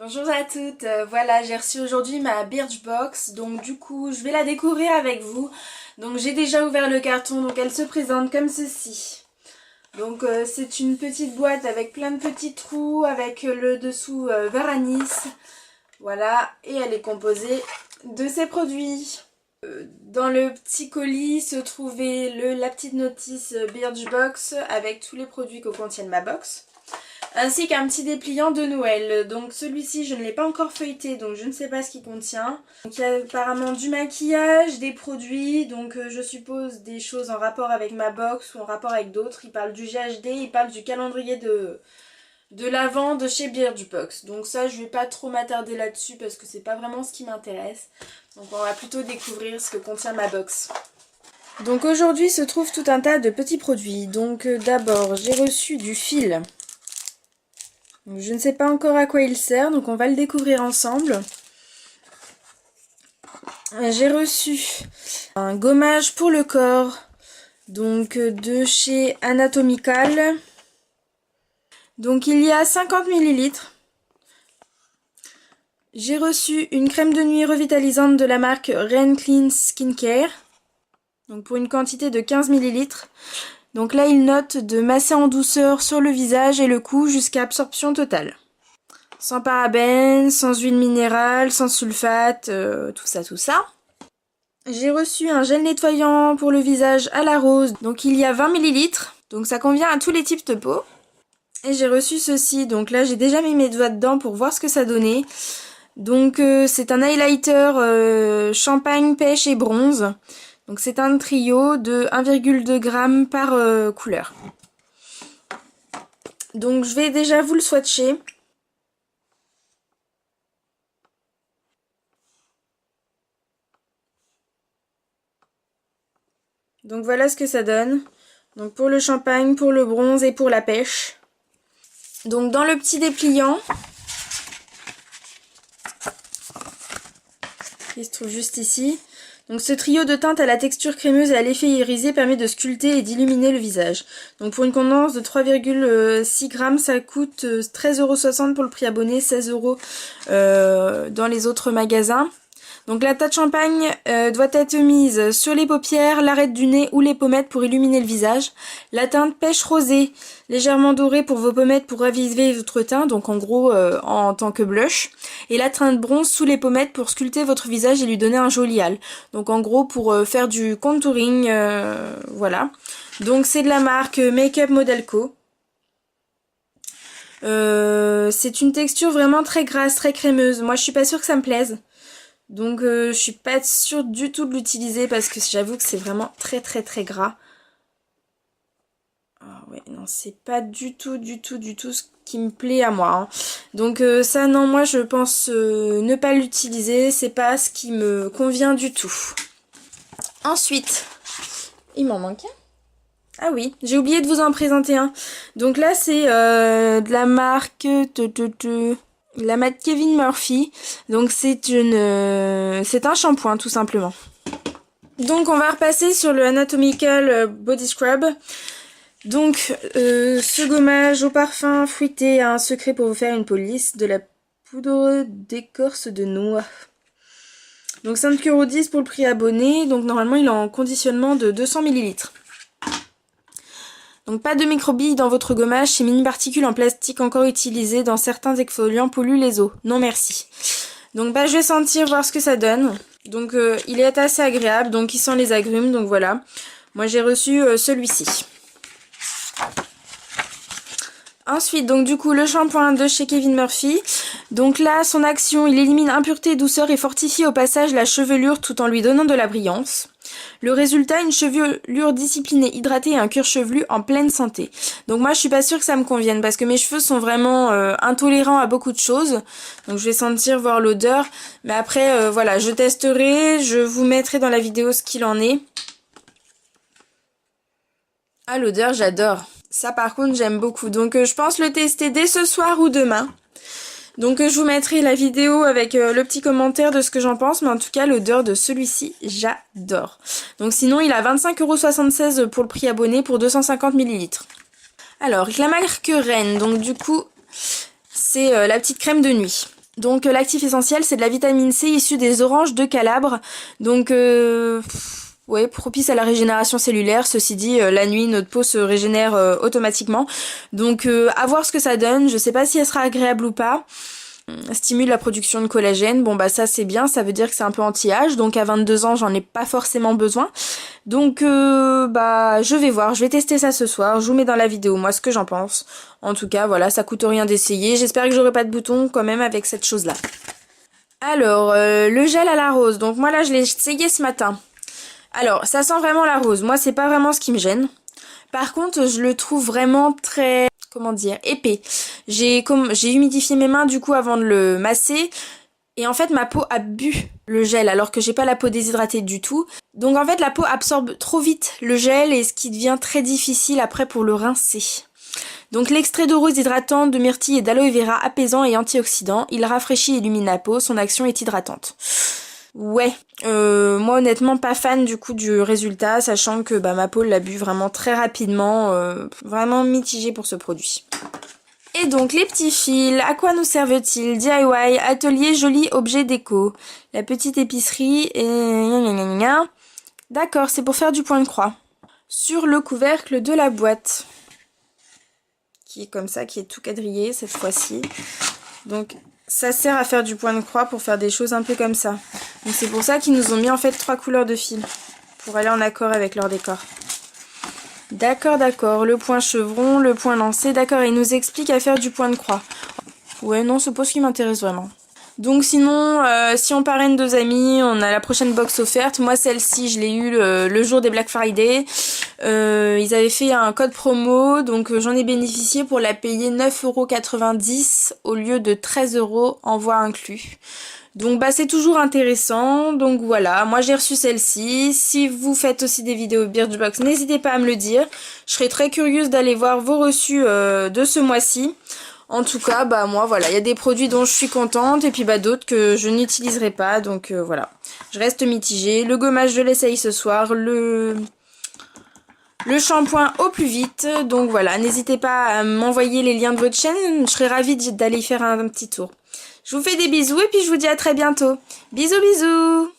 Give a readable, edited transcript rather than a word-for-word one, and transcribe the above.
Bonjour à toutes, voilà j'ai reçu aujourd'hui ma Birchbox, donc du coup je vais la découvrir avec vous. Donc j'ai déjà ouvert le carton, donc elle se présente comme ceci. Donc c'est une petite boîte avec plein de petits trous, avec le dessous vert anis. Voilà, et elle est composée de ces produits. Dans le petit colis se trouvait la petite notice Birchbox avec tous les produits que contiennent ma box. Ainsi qu'un petit dépliant de Noël. Donc celui-ci je ne l'ai pas encore feuilleté, donc je ne sais pas ce qu'il contient. Donc il y a apparemment du maquillage, des produits, donc je suppose des choses en rapport avec ma box ou en rapport avec d'autres. Il parle du GHD, il parle du calendrier de l'Avent de chez Birchbox. Donc ça je vais pas trop m'attarder là-dessus parce que c'est pas vraiment ce qui m'intéresse. Donc on va plutôt découvrir ce que contient ma box. Donc aujourd'hui se trouve tout un tas de petits produits. Donc d'abord j'ai reçu du fil. Je ne sais pas encore à quoi il sert, donc on va le découvrir ensemble. J'ai reçu un gommage pour le corps, donc de chez Anatomical. Donc il y a 50 ml. J'ai reçu une crème de nuit revitalisante de la marque Ren Clean Skincare, donc pour une quantité de 15 ml. Donc là, il note de masser en douceur sur le visage et le cou jusqu'à absorption totale. Sans parabènes, sans huile minérale, sans sulfate, tout ça. J'ai reçu un gel nettoyant pour le visage à la rose. Donc il y a 20 ml. Donc ça convient à tous les types de peau. Et j'ai reçu ceci. Donc là, j'ai déjà mis mes doigts dedans pour voir ce que ça donnait. Donc c'est un highlighter champagne, pêche et bronze. Donc c'est un trio de 1,2 g par couleur. Donc je vais déjà vous le swatcher. Donc voilà ce que ça donne. Donc pour le champagne, pour le bronze et pour la pêche. Donc dans le petit dépliant, qui se trouve juste ici. Donc ce trio de teintes à la texture crémeuse et à l'effet irisé permet de sculpter et d'illuminer le visage. Donc pour une contenance de 3,6 g, ça coûte 13,60 € pour le prix abonné, 16 € dans les autres magasins. Donc la teinte champagne doit être mise sur les paupières, l'arête du nez ou les pommettes pour illuminer le visage. La teinte pêche rosée, légèrement dorée pour vos pommettes pour raviver votre teint, donc en gros en tant que blush. Et la teinte bronze sous les pommettes pour sculpter votre visage et lui donner un joli hâle. Donc en gros pour faire du contouring, voilà. Donc c'est de la marque Makeup Model Co. C'est une texture vraiment très grasse, très crémeuse. Moi je suis pas sûre que ça me plaise. Donc je suis pas sûre du tout de l'utiliser parce que j'avoue que c'est vraiment très gras. Ah ouais, non, c'est pas du tout ce qui me plaît à moi. Hein. Donc ça, non, moi je pense ne pas l'utiliser. C'est pas ce qui me convient du tout. Ensuite, il m'en manque un. Ah oui, j'ai oublié de vous en présenter un. Donc là, c'est de la marque... La marque Kevin Murphy, donc c'est un shampoing tout simplement. Donc on va repasser sur le Anatomical Body Scrub. Donc ce gommage au parfum fruité a un secret pour vous faire une peau lisse, de la poudre d'écorce de noix. Donc 5,10 € pour le prix abonné, donc normalement il est en conditionnement de 200 ml. Donc pas de microbilles dans votre gommage, ces mini-particules en plastique encore utilisées dans certains exfoliants polluent les os. Non merci. Donc je vais sentir, voir ce que ça donne. Donc il est assez agréable, donc il sent les agrumes, donc voilà. Moi j'ai reçu celui-ci. Ensuite, donc du coup, le shampoing de chez Kevin Murphy. Donc là, son action, il élimine impureté, douceur et fortifie au passage la chevelure tout en lui donnant de la brillance. Le résultat, une chevelure disciplinée, hydratée et un cuir chevelu en pleine santé. Donc moi, je suis pas sûre que ça me convienne parce que mes cheveux sont vraiment intolérants à beaucoup de choses. Donc je vais sentir, voir l'odeur. Mais après, voilà, je testerai, je vous mettrai dans la vidéo ce qu'il en est. Ah, l'odeur, j'adore. Ça par contre j'aime beaucoup, donc je pense le tester dès ce soir ou demain. Donc je vous mettrai la vidéo avec le petit commentaire de ce que j'en pense, mais en tout cas l'odeur de celui-ci j'adore. Donc sinon il a 25,76 € pour le prix abonné pour 250 ml. Alors la marque Ren, donc du coup c'est la petite crème de nuit. Donc l'actif essentiel, c'est de la vitamine C issue des oranges de Calabre. Donc ouais, propice à la régénération cellulaire. Ceci dit, la nuit, notre peau se régénère automatiquement. Donc à voir ce que ça donne. Je sais pas si elle sera agréable ou pas. Stimule la production de collagène. Bon bah ça c'est bien, ça veut dire que c'est un peu anti-âge. Donc à 22 ans, j'en ai pas forcément besoin. Donc bah je vais voir, je vais tester ça ce soir. Je vous mets dans la vidéo moi ce que j'en pense. En tout cas voilà, ça coûte rien d'essayer. J'espère que j'aurai pas de boutons quand même avec cette chose-là. Alors le gel à la rose. Donc moi là je l'ai essayé ce matin. Alors ça sent vraiment la rose. Moi c'est pas vraiment ce qui me gêne. Par contre je le trouve vraiment très... comment dire, épais. J'ai humidifié mes mains du coup avant de le masser. Et en fait ma peau a bu le gel alors que j'ai pas la peau déshydratée du tout. Donc en fait la peau absorbe trop vite le gel et ce qui devient très difficile après pour le rincer. Donc l'extrait de rose hydratante, de myrtille et d'aloe vera apaisant et antioxydant. Il rafraîchit et illumine la peau, son action est hydratante. Ouais, moi honnêtement pas fan du coup du résultat, sachant que bah, ma peau l'a bu vraiment très rapidement, vraiment mitigée pour ce produit. Et donc les petits fils, à quoi nous servent-ils? DIY, atelier joli objet déco, la petite épicerie et... D'accord, c'est pour faire du point de croix. Sur le couvercle de la boîte, qui est comme ça, qui est tout quadrillé cette fois-ci. Donc ça sert à faire du point de croix pour faire des choses un peu comme ça. Donc c'est pour ça qu'ils nous ont mis en fait 3 couleurs de fil, pour aller en accord avec leur décor. D'accord, d'accord, le point chevron, le point lancé, d'accord, il nous explique à faire du point de croix. Ouais, non, c'est pas ce qui m'intéresse vraiment. Donc sinon, si on parraine 2 amis, on a la prochaine box offerte. Moi, celle-ci, je l'ai eue le jour des Black Friday. Ils avaient fait un code promo, donc j'en ai bénéficié pour la payer 9,90 € au lieu de 13 € envoi inclus. Donc bah c'est toujours intéressant, donc voilà, moi j'ai reçu celle-ci. Si vous faites aussi des vidéos Birchbox, n'hésitez pas à me le dire. Je serais très curieuse d'aller voir vos reçus de ce mois-ci. En tout cas, bah moi voilà, il y a des produits dont je suis contente et puis bah d'autres que je n'utiliserai pas, donc voilà. Je reste mitigée. Le gommage, je l'essaye ce soir, le shampoing au plus vite, donc voilà, n'hésitez pas à m'envoyer les liens de votre chaîne, je serais ravie d'aller faire un petit tour. Je vous fais des bisous et puis je vous dis à très bientôt. Bisous bisous.